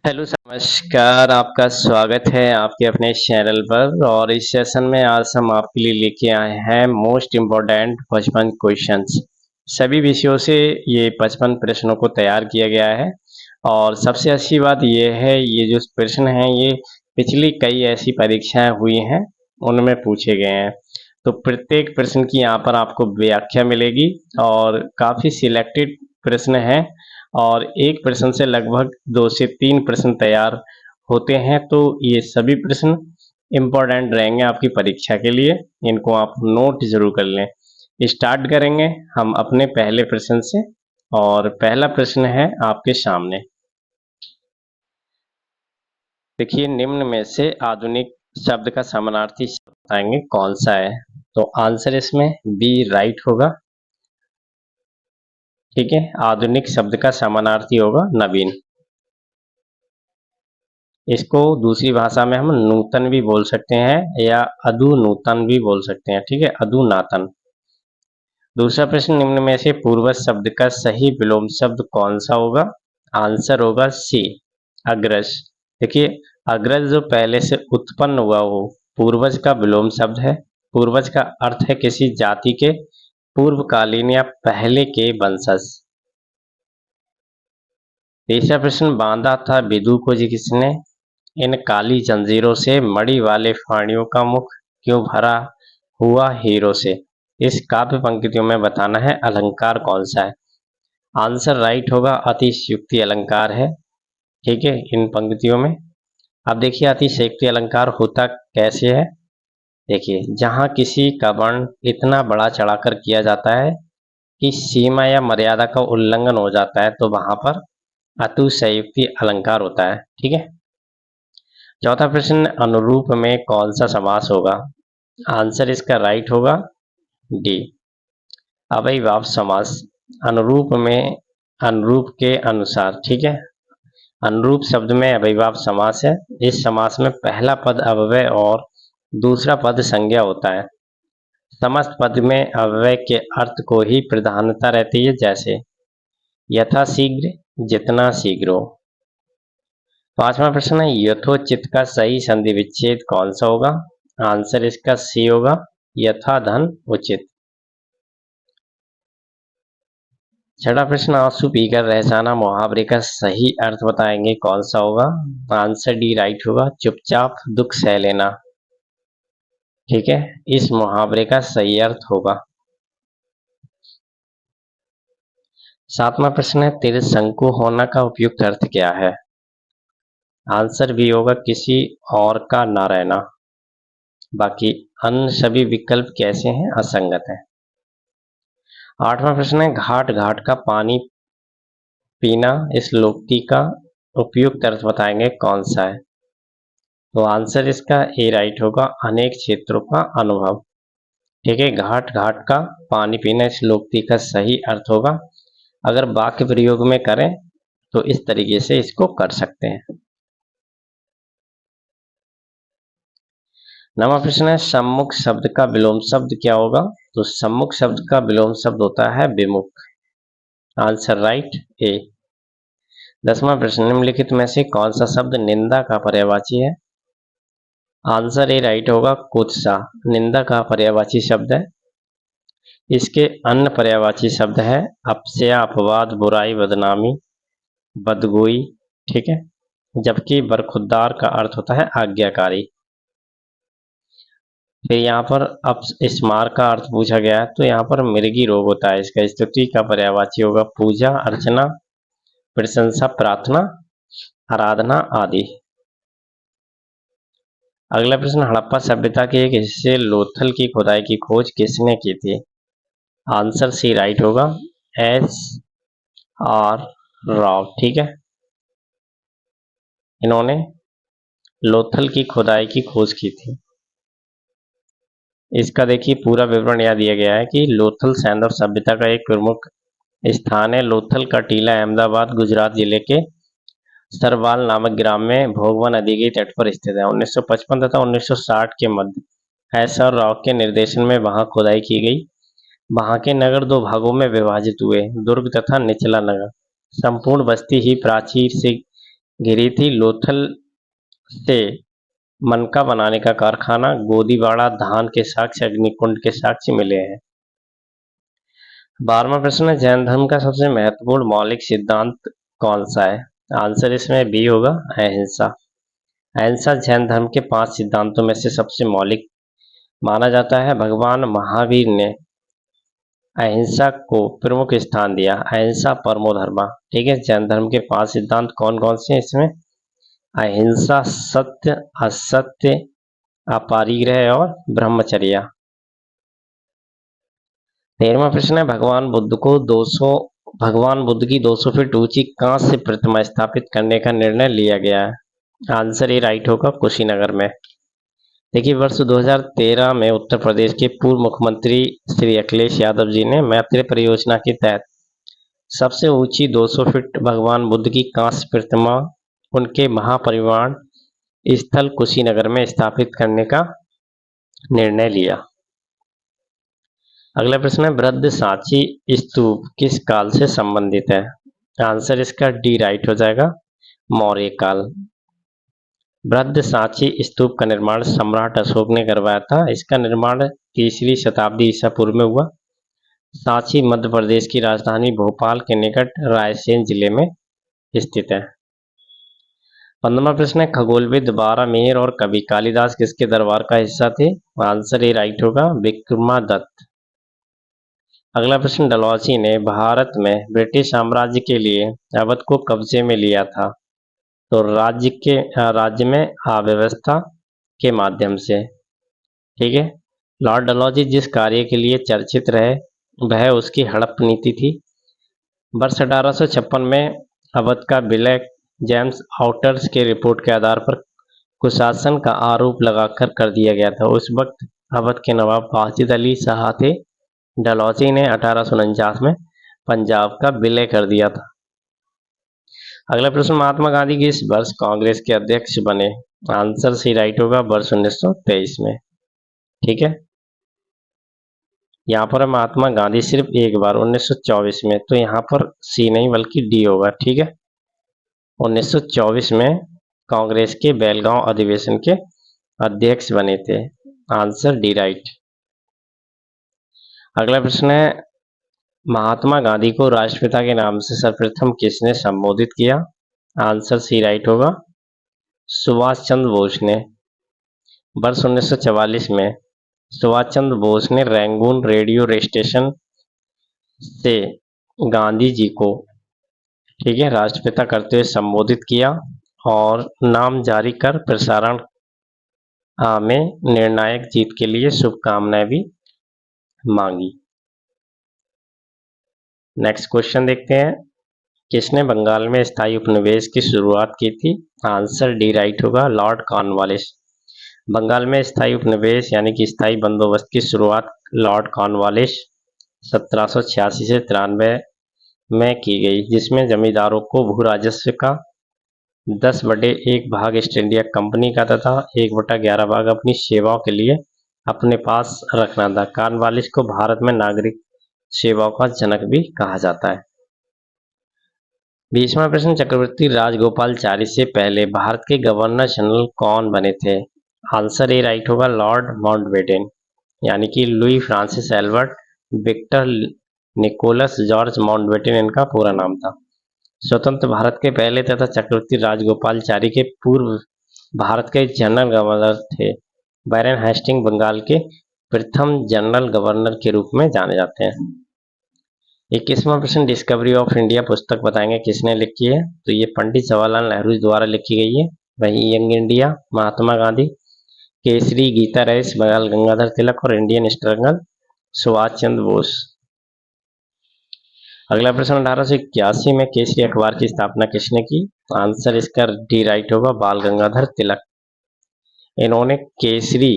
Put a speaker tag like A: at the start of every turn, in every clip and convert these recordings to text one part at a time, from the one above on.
A: Hello नमस्कार, आपका स्वागत है आपके अपने चैनल पर। और इस सेशन में आज हम आपके लिए लेके आए हैं मोस्ट इम्पोर्टेंट 55 क्वेश्चंस। सभी विषयों से ये 55 प्रश्नों को तैयार किया गया है। और सबसे अच्छी बात ये है, ये जो प्रश्न हैं ये पिछली कई ऐसी परीक्षाएं हुई हैं उनमें पूछे गए हैं। तो प्रत्येक प्रश्न की यहाँ पर आपको व्याख्या मिलेगी और काफ़ी सिलेक्टेड प्रश्न हैं। और एक प्रश्न से लगभग 2 से 3 प्रश्न तैयार होते हैं, तो ये सभी प्रश्न इम्पोर्टेंट रहेंगे आपकी परीक्षा के लिए। इनको आप नोट जरूर कर लें। स्टार्ट करेंगे हम अपने पहले प्रश्न से। और पहला प्रश्न है आपके सामने। देखिए, निम्न में से आधुनिक शब्द का समानार्थी शब्द बताएंगे कौन सा है। तो आंसर इसमें बी राइट होगा। ठीक है, आधुनिक शब्द का समानार्थी होगा नवीन। इसको दूसरी भाषा में हम नूतन भी बोल सकते हैं या अधुनूतन भी बोल सकते हैं। ठीक है, अधुनातन। दूसरा प्रश्न, निम्न में से पूर्वज शब्द का सही विलोम शब्द कौन सा होगा। आंसर होगा सी अग्रज। देखिए, अग्रज जो पहले से उत्पन्न हुआ हो पूर्वज का विलोम शब्द है। पूर्वज का अर्थ है किसी जाति के पूर्वकालीन या पहले के वंशज। तीसरा प्रश्न, बांधा था विदु को जी किसने। इन काली जंजीरों से मणि वाले फाड़ियों का मुख क्यों भरा हुआ हीरो से। इस काव्य पंक्तियों में बताना है अलंकार कौन सा है। आंसर राइट होगा, अतिशयोक्ति अलंकार है। ठीक है, इन पंक्तियों में अब देखिए अतिशयोक्ति अलंकार होता कैसे है। देखिए, जहां किसी का वर्ण इतना बड़ा चढ़ाकर किया जाता है कि सीमा या मर्यादा का उल्लंघन हो जाता है, तो वहां पर अतिशयोक्ति अलंकार होता है। ठीक है। चौथा प्रश्न, अनुरूप में कौन सा समास होगा। आंसर इसका राइट होगा डी अव्ययीभाव समास। अनुरूप में अनुरूप के अनुसार। ठीक है, अनुरूप शब्द में अव्ययीभाव समास है। इस समास में पहला पद अव्यय और दूसरा पद संज्ञा होता है। समस्त पद में अव्यय के अर्थ को ही प्रधानता रहती है, जैसे यथा शीघ्र, जितना शीघ्र हो। पांचवा प्रश्न है, यथोचित का सही संधि विच्छेद कौन सा होगा। आंसर इसका सी होगा, यथा धन उचित। छठा प्रश्न, आंसू पीकर रह जाना मुहावरे का सही अर्थ बताएंगे कौन सा होगा। आंसर डी राइट होगा, चुपचाप दुख सह लेना। ठीक है, इस मुहावरे का सही अर्थ होगा। सातवां प्रश्न है, त्रिशंकु होना का उपयुक्त अर्थ क्या है। आंसर भी होगा, किसी और का ना रहना। बाकी अन्य सभी विकल्प कैसे हैं, असंगत है। आठवां प्रश्न है, घाट घाट का पानी पीना इस लोकोक्ति का उपयुक्त अर्थ बताएंगे कौन सा है। तो आंसर इसका ए राइट होगा, अनेक क्षेत्रों का अनुभव। ठीक है, घाट घाट का पानी पीना इस लोकोक्ति का सही अर्थ होगा। अगर वाक्य प्रयोग में करें तो इस तरीके से इसको कर सकते हैं। नवा प्रश्न है, सम्मुख शब्द का विलोम शब्द क्या होगा। तो सम्मुख शब्द का विलोम शब्द होता है विमुख। आंसर राइट ए। 10वां प्रश्न, निम्नलिखित में से कौन सा शब्द निंदा का पर्यायवाची है। आंसर ए राइट होगा, कुत्सा निंदा का पर्यायवाची शब्द है। इसके अन्य पर्यायवाची शब्द है अपशया, अपवाद, बुराई, बदनामी, बदगोई। ठीक है, जबकि बरखुरदार का अर्थ होता है आज्ञाकारी। फिर यहाँ पर अब स्मार का अर्थ पूछा गया है, तो यहाँ पर मृगी रोग होता है। इसका स्तुति का पर्यायवाची होगा पूजा, अर्चना, प्रशंसा, प्रार्थना, आराधना आदि। अगला प्रश्न, हड़प्पा सभ्यता के एक हिस्से लोथल की खुदाई की खोज किसने की थी। आंसर सी राइट होगा, एस आर राव। ठीक है, इन्होंने लोथल की खुदाई की खोज की थी। इसका देखिए पूरा विवरण यहाँ दिया गया है कि लोथल सैंधव सभ्यता का एक प्रमुख स्थान है। लोथल का टीला अहमदाबाद गुजरात जिले के सरवाल नामक ग्राम में भोगवा नदी के तट पर स्थित है। 1955 तथा 1960 के मध्य एस आर राव के निर्देशन में वहां खुदाई की गई। वहां के नगर दो भागों में विभाजित हुए, दुर्ग तथा निचला नगर। संपूर्ण बस्ती ही प्राचीर से घिरी थी। लोथल से मनका बनाने का कारखाना, गोदीबाड़ा धान के साक्ष्य, अग्निकुंड के साक्ष्य मिले हैं। 12वां प्रश्न है, जैन धर्म का सबसे महत्वपूर्ण मौलिक सिद्धांत कौन सा है? आंसर इसमें बी होगा, अहिंसा। अहिंसा जैन धर्म के 5 सिद्धांतों में से सबसे मौलिक माना जाता है। भगवान महावीर ने अहिंसा को प्रमुख स्थान दिया। अहिंसा परमो धर्मा। ठीक है, जैन धर्म के 5 सिद्धांत कौन कौन से हैं इसमें? अहिंसा, सत्य, असत्य, अपरिग्रह और ब्रह्मचर्य। 13वां प्रश्न है, भगवान बुद्ध की 200 फीट ऊंची कांस्य प्रतिमा स्थापित करने का निर्णय लिया गया है। आंसर ए राइट होगा, कुशीनगर में। देखिए, वर्ष 2013 में उत्तर प्रदेश के पूर्व मुख्यमंत्री श्री अखिलेश यादव जी ने मैत्री परियोजना के तहत सबसे ऊंची 200 फीट भगवान बुद्ध की कांस्य प्रतिमा उनके महापरिनिर्वाण स्थल कुशीनगर में स्थापित करने का निर्णय लिया। अगला प्रश्न है, वृद्ध सांची स्तूप किस काल से संबंधित है? आंसर इसका डी राइट हो जाएगा, मौर्य काल। वृद्ध सांची स्तूप का निर्माण सम्राट अशोक ने करवाया था। इसका निर्माण 3वीं शताब्दी ईसा पूर्व में हुआ। सांची मध्य प्रदेश की राजधानी भोपाल के निकट रायसेन जिले में स्थित है। 15वां प्रश्न है, खगोलविद बारामेर और कवि कालिदास किसके दरबार का हिस्सा थे? आंसर ए राइट होगा, विक्रमादत्त। अगला प्रश्न, डलहौजी ने भारत में ब्रिटिश साम्राज्य के लिए अवध को कब्जे में लिया था। तो राज्य में अव्यवस्था के माध्यम से। ठीक है, लॉर्ड डलहौजी जिस कार्य के लिए चर्चित रहे वह उसकी हड़प नीति थी। वर्ष 1856 में अवध का विलय जेम्स आउटर्स के रिपोर्ट के आधार पर कुशासन का आरोप लगाकर कर दिया गया था। उस वक्त अवध के नवाब वाजिद अली शाह थे। डलहौजी ने 1849 में पंजाब का विलय कर दिया था। अगला प्रश्न, महात्मा गांधी किस वर्ष कांग्रेस के अध्यक्ष बने? आंसर सी राइट होगा, वर्ष 1923 में। ठीक है, यहाँ पर महात्मा गांधी सिर्फ एक बार 1924 में, तो यहाँ पर सी नहीं बल्कि डी होगा। ठीक है, 1924 में कांग्रेस के बेलगांव अधिवेशन के अध्यक्ष बने थे। Answer D right. अगला प्रश्न है, महात्मा गांधी को राष्ट्रपिता के नाम से सर्वप्रथम किसने संबोधित किया? आंसर सी राइट होगा, सुभाष चंद्र बोस ने। वर्ष 1944 में सुभाष चंद्र बोस ने रंगून रेडियो स्टेशन से गांधी जी को, ठीक है, राष्ट्रपिता करते हुए संबोधित किया और नाम जारी कर प्रसारण में निर्णायक जीत के लिए शुभकामनाएं भी मांगी। नेक्स्ट क्वेश्चन देखते हैं, किसने बंगाल में स्थायी उपनिवेश की शुरुआत की थी? आंसर डी राइट होगा, लॉर्ड कॉर्नवालिस। बंगाल में स्थायी उपनिवेश यानी कि स्थायी बंदोबस्त की शुरुआत लॉर्ड कॉर्नवालिस 1786 से 93 में की गई, जिसमें जमींदारों को भू राजस्व का 10/1 भाग ईस्ट इंडिया कंपनी का तथा 1/11 भाग अपनी सेवाओं के लिए अपने पास रखना था। कॉर्नवालिस को भारत में नागरिक सेवाओं का जनक भी कहा जाता है। 20वां प्रश्न, चक्रवर्ती राजगोपालचारी से पहले भारत के गवर्नर जनरल कौन बने थे? आंसर ए राइट होगा, लॉर्ड माउंटबेटन, यानी कि Louis Francis Albert Victor Nicholas George Mountbatten इनका पूरा नाम था। स्वतंत्र भारत के पहले तथा चक्रवर्ती राजगोपालचारी के पूर्व भारत के जनरल गवर्नर थे। बैरन हेस्टिंग बंगाल के प्रथम जनरल गवर्नर के रूप में जाने जाते हैं। 21वां प्रश्न, डिस्कवरी ऑफ इंडिया पुस्तक बताएंगे किसने लिखी है? तो ये पंडित जवाहरलाल नेहरू द्वारा लिखी गई है। वहीं young India Mahatma Gandhi, Kesari Gita race बाल गंगाधर तिलक और इंडियन स्ट्रगल सुभाष चंद्र बोस। अगला प्रश्न, 1881 में केसरी अखबार की स्थापना किसने की? आंसर इसका डी राइट होगा, बाल गंगाधर तिलक। इन्होंने केसरी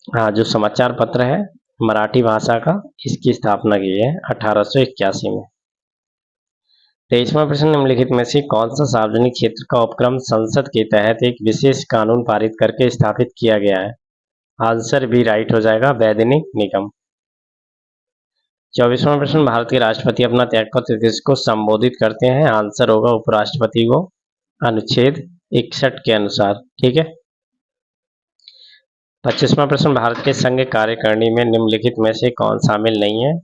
A: जो समाचार पत्र है मराठी भाषा का, इसकी स्थापना की है 1881 में। 23वां प्रश्न, निम्नलिखित में से कौन सा सार्वजनिक क्षेत्र का उपक्रम संसद के तहत एक विशेष कानून पारित करके स्थापित किया गया है? आंसर भी राइट हो जाएगा, वैधानिक निगम। 24वां प्रश्न, भारत के राष्ट्रपति अपना त्यागपत्र किसको संबोधित करते हैं? आंसर होगा उपराष्ट्रपति को। अनुच्छेद 61 के अनुसार। ठीक है। 25वां प्रश्न, भारत के संघ कार्यकारिणी में निम्नलिखित में से कौन शामिल नहीं है?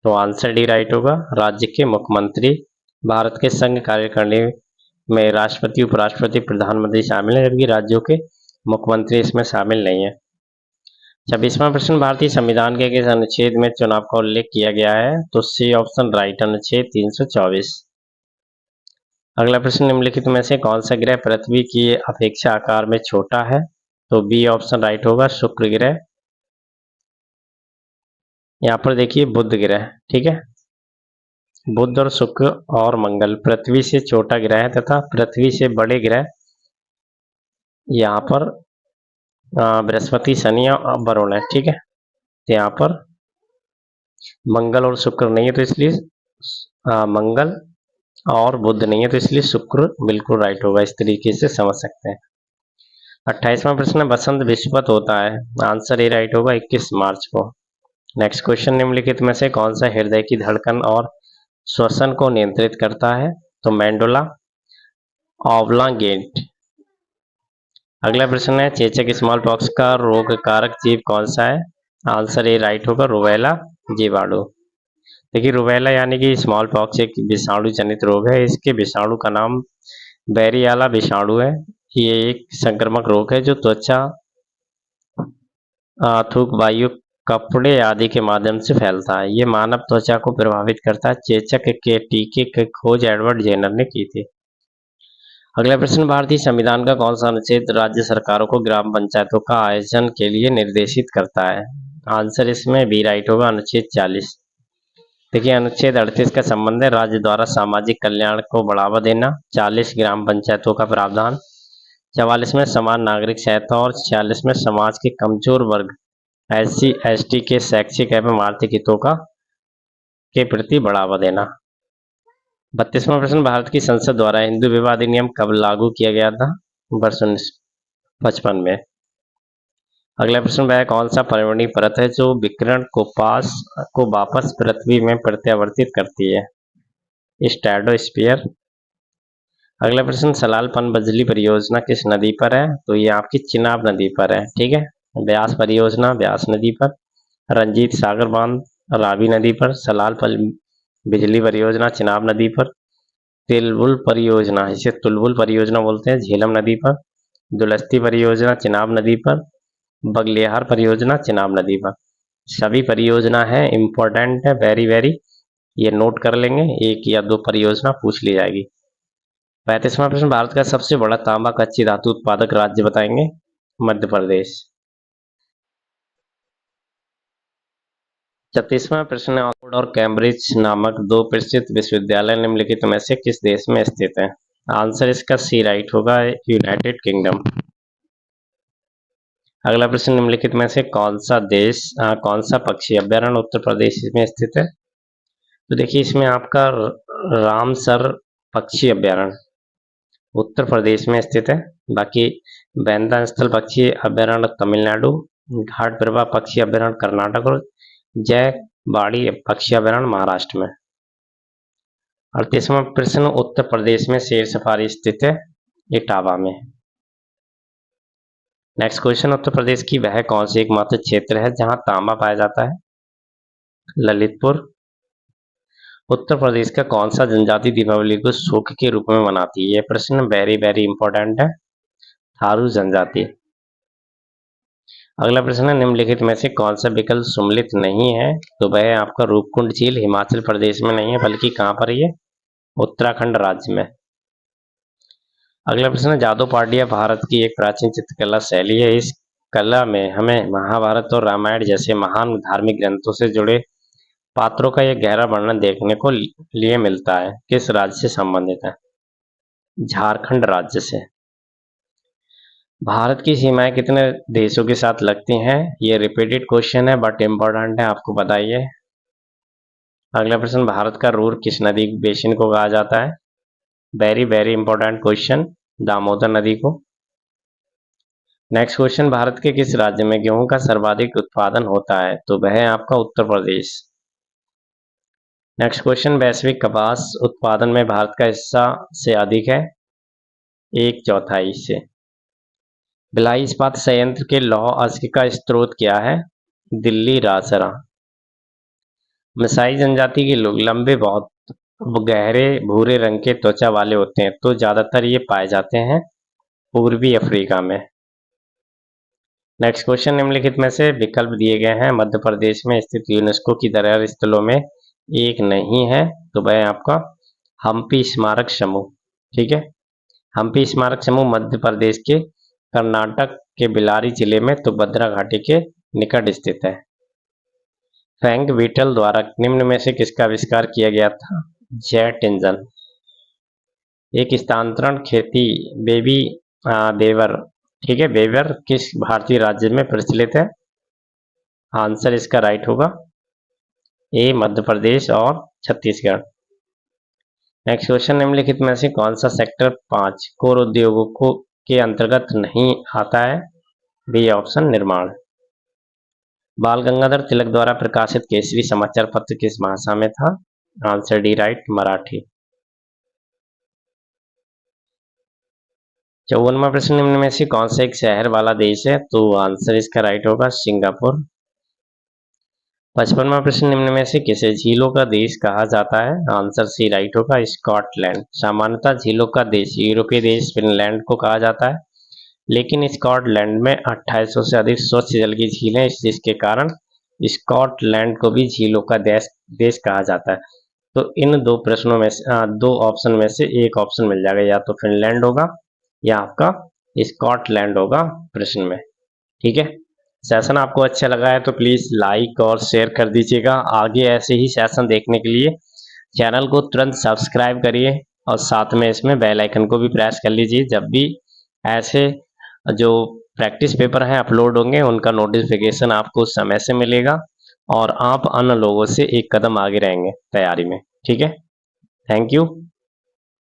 A: तो आंसर डी राइट होगा, राज्य के मुख्यमंत्री। भारत के संघ कार्यकारिणी में राष्ट्रपति, उपराष्ट्रपति, प्रधानमंत्री शामिल है, जबकि राज्यों के मुख्यमंत्री इसमें शामिल नहीं है। 26वां प्रश्न, भारतीय संविधान के किस अनुच्छेद में चुनाव का उल्लेख किया गया है? तो सी ऑप्शन राइट, अनुच्छेद 324। अगला प्रश्न, निम्नलिखित में से कौन सा ग्रह पृथ्वी की अपेक्षा आकार में छोटा है? तो बी ऑप्शन राइट होगा, शुक्र ग्रह। यहाँ पर देखिए बुध ग्रह। ठीक है, बुध और शुक्र और मंगल पृथ्वी से छोटा ग्रह है तथा पृथ्वी से बड़े ग्रह यहाँ पर बृहस्पति, शनि और वरुण है। ठीक है, तो यहाँ पर मंगल और शुक्र नहीं है, तो इसलिए मंगल और बुध नहीं है, तो इसलिए शुक्र बिल्कुल राइट होगा। इस तरीके से समझ सकते हैं। 28वां प्रश्न, बसंत विश्वत होता है? आंसर ए राइट होगा, 21 मार्च को। नेक्स्ट क्वेश्चन, निम्नलिखित में से कौन सा हृदय की धड़कन और श्वसन को नियंत्रित करता है? तो मेंडुला ऑब्लांगेट। अगला प्रश्न है, चेचक स्मॉल पॉक्स का रोग कारक जीव कौन सा है? आंसर ए राइट होगा, रुबेला जीवाणु। देखिए रुबेला यानी कि स्मॉल पॉक्स एक विषाणु जनित रोग है। इसके विषाणु का नाम बैरियाला विषाणु है। ये एक संक्रामक रोग है जो त्वचा, थूक, वायु, कपड़े आदि के माध्यम से फैलता है। ये मानव त्वचा को प्रभावित करता है। चेचक के टीके की खोज एडवर्ड जेनर ने की थी। अगला प्रश्न, भारतीय संविधान का कौन सा अनुच्छेद राज्य सरकारों को ग्राम पंचायतों का आयोजन के लिए निर्देशित करता है? आंसर इसमें बी राइट होगा, अनुच्छेद 40। देखिए अनुच्छेद 38 का संबंध है राज्य द्वारा सामाजिक कल्याण को बढ़ावा देना। 40 ग्राम पंचायतों का प्रावधान। 44 में समान नागरिक सहायता और 46 में समाज के कमजोर वर्ग SC ST के शैक्षिक एवं आर्थिक हितों का के प्रति बढ़ावा देना। 32वां प्रश्न, भारत की संसद द्वारा हिंदू विवाह अधिनियम कब लागू किया गया था? वर्ष 1955 में। अगला प्रश्न, वह कौन सा पर्यावरणीय परत है जो विकिरण को वापस पृथ्वी में प्रत्यावर्तित करती है? स्ट्रेटोस्फीयर। अगला प्रश्न, सलाल पनबजली परियोजना किस नदी पर है? तो ये आपकी चिनाब नदी पर है। ठीक है, ब्यास परियोजना ब्यास नदी पर, रंजीत सागर बांध रावी नदी पर, सलाल बिजली परियोजना चिनाब नदी पर, तिलबुल परियोजना, इसे तुलबुल परियोजना बोलते हैं, झेलम नदी पर, दुलस्ती परियोजना चिनाब नदी पर, बगलियार परियोजना चिनाब नदी पर। सभी परियोजना है इंपॉर्टेंट है, वेरी वेरी, ये नोट कर लेंगे, एक या दो परियोजना पूछ ली जाएगी। 35वां प्रश्न, भारत का सबसे बड़ा तांबा कच्ची धातु उत्पादक राज्य बताएंगे? मध्य प्रदेश। 36वां प्रश्न, ऑक्सफोर्ड और कैम्ब्रिज नामक दो प्रसिद्ध विश्वविद्यालय निम्नलिखित में से किस देश में स्थित है? आंसर इसका सी राइट होगा, यूनाइटेड किंगडम। अगला प्रश्न, निम्नलिखित में से कौन सा पक्षी अभ्यारण्य उत्तर प्रदेश में स्थित है? तो देखिए इसमें आपका रामसर पक्षी अभ्यारण्य उत्तर प्रदेश में स्थित है। बाकी बैंदा स्थल पक्षी अभ्यारण्य तमिलनाडु, घाट प्रभा पक्षी अभ्यारण्य कर्नाटक और जयवाड़ी पक्षी अभ्यारण्य महाराष्ट्र में। 38वां प्रश्न, उत्तर प्रदेश में शेर सफारी स्थित है इटावा में। नेक्स्ट क्वेश्चन, उत्तर प्रदेश की वह कौन सी एकमात्र क्षेत्र है जहां तांबा पाया जाता है? ललितपुर। उत्तर प्रदेश का कौन सा जनजाति दीपावली को शोक के रूप में मनाती है? यह प्रश्न वेरी वेरी इंपॉर्टेंट है, थारू जनजाति। अगला प्रश्न है, निम्नलिखित में से कौन सा विकल्प सम्मिलित नहीं है? तो वह आपका रूपकुंड झील हिमाचल प्रदेश में नहीं है, बल्कि कहां पर है? उत्तराखंड राज्य में। अगला प्रश्न है, जादू पाटिया भारत की एक प्राचीन चित्रकला शैली है। इस कला में हमें महाभारत और रामायण जैसे महान धार्मिक ग्रंथों से जुड़े पात्रों का यह गहरा वर्णन देखने को लिए मिलता है। किस राज्य से संबंधित है? झारखंड राज्य से। भारत की सीमाएं कितने देशों के साथ लगती हैं? ये रिपीटेड क्वेश्चन है बट इम्पोर्टेंट है, आपको बताइए। अगला प्रश्न, भारत का रूर किस नदी बेसिन को कहा जाता है? Very very important question, Damodar नदी को। नेक्स्ट क्वेश्चन, भारत के किस राज्य में गेहूं का सर्वाधिक उत्पादन होता है? तो वह है आपका उत्तर प्रदेश। नेक्स्ट क्वेश्चन, वैश्विक कपास उत्पादन में भारत का हिस्सा से अधिक है? 1/4 से। भिलाई इस्पात संयंत्र के लौह अयस्क का स्रोत क्या है? दिल्ली राजसरा। मसाई जनजाति के लोग लंबे, बहुत गहरे भूरे रंग के त्वचा वाले होते हैं, तो ज्यादातर ये पाए जाते हैं पूर्वी अफ्रीका में। नेक्स्ट क्वेश्चन, निम्नलिखित में से विकल्प दिए गए हैं मध्य प्रदेश में स्थित यूनेस्को की धरोहर स्थलों में एक नहीं है, तो वह आपका हम्पी स्मारक समूह। ठीक है, हम्पी स्मारक समूह मध्य प्रदेश के कर्नाटक के बेल्लारी जिले में तुंगभद्रा घाटी के निकट स्थित है। फ्रैंक बीटल द्वारा निम्न में से किसका आविष्कार किया गया था? Jet engine. एक स्थानांतरण खेती बेबी बेवर, ठीक है, बेवर किस भारतीय राज्य में प्रचलित है? आंसर इसका राइट होगा ए, मध्य प्रदेश और छत्तीसगढ़। नेक्स्ट क्वेश्चन, निम्नलिखित में से कौन सा सेक्टर 5 कोर उद्योगों को के अंतर्गत नहीं आता है? बी ऑप्शन निर्माण। बाल गंगाधर तिलक द्वारा प्रकाशित केसरी समाचार पत्र किस भाषा में था? Answer D right, Marathi. 54वां प्रश्न, निम्न में से कौन सा एक शहर वाला देश है? तो आंसर इसका राइट होगा सिंगापुर। 55वां प्रश्न, निम्न में से किसे झीलों का देश कहा जाता है? आंसर सी राइट होगा, स्कॉटलैंड। सामान्यतः झीलों का देश यूरोपीय देश फिनलैंड को कहा जाता है, लेकिन स्कॉटलैंड में 2800 से अधिक स्वच्छ जल की झीलें, जिसके कारण स्कॉटलैंड को भी झीलों का देश कहा जाता है। तो इन दो प्रश्नों में से दो ऑप्शन में से एक ऑप्शन मिल जाएगा, या तो फिनलैंड होगा या आपका स्कॉटलैंड होगा प्रश्न में। ठीक है, सेशन आपको अच्छा लगा है तो प्लीज लाइक और शेयर कर दीजिएगा। आगे ऐसे ही सेशन देखने के लिए चैनल को तुरंत सब्सक्राइब करिए और साथ में इसमें बेल आइकन को भी प्रेस कर लीजिए। जब भी ऐसे जो प्रैक्टिस पेपर हैं अपलोड होंगे, उनका नोटिफिकेशन आपको उस समय से मिलेगा और आप अन्य लोगों से एक कदम आगे रहेंगे तैयारी में। ठीक है, थैंक यू।